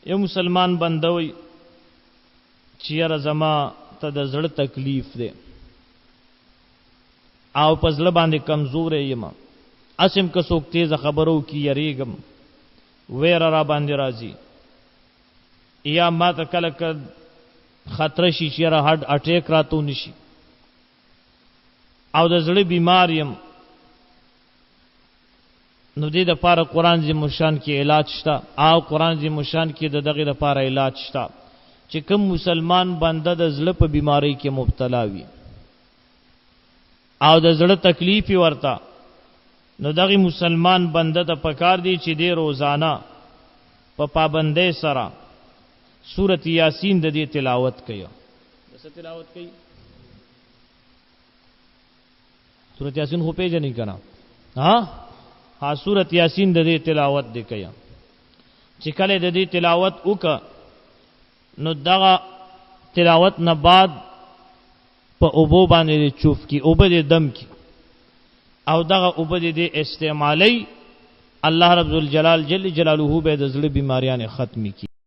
یو مسلمان بندوي چې یاره زما ته د زړه تکلیف دی او په زړه باندې کمزور یم، اسم که څوک تیز خبرو کی یریږم، ویره را باندې راځي، یا ما ته کله که خطر شي چې یاره هارت اٹیک راتو نشي او د زړه بیمار یم، نو دې د پاره قرآن عظیم شان کې علاج شته او قرآن عظیم شان کې د دغه د پاره علاج شته چې کوم مسلمان بنده د زړه په بیماری کې مبتلا وي او د زړه تکلیف ورته، نو دغه مسلمان بنده ته پکار دی چې دې روزانه په پابندۍ سره سورۃ یاسین د دې تلاوت کوي. څه تلاوت کوي؟ سورۃ یاسین خو پیژنې کنه؟ ها سورۃ یاسین د دې تلاوت دی کوي. چې کله د دې تلاوت وکړه نو دغه تلاوت نه بعد په اوبو باندې چوف کی، اوبه دې دم کی او دغه اوبه دې استعمالی، الله رب الجلال جل جلاله به د زړه بیماریاں ختم کی.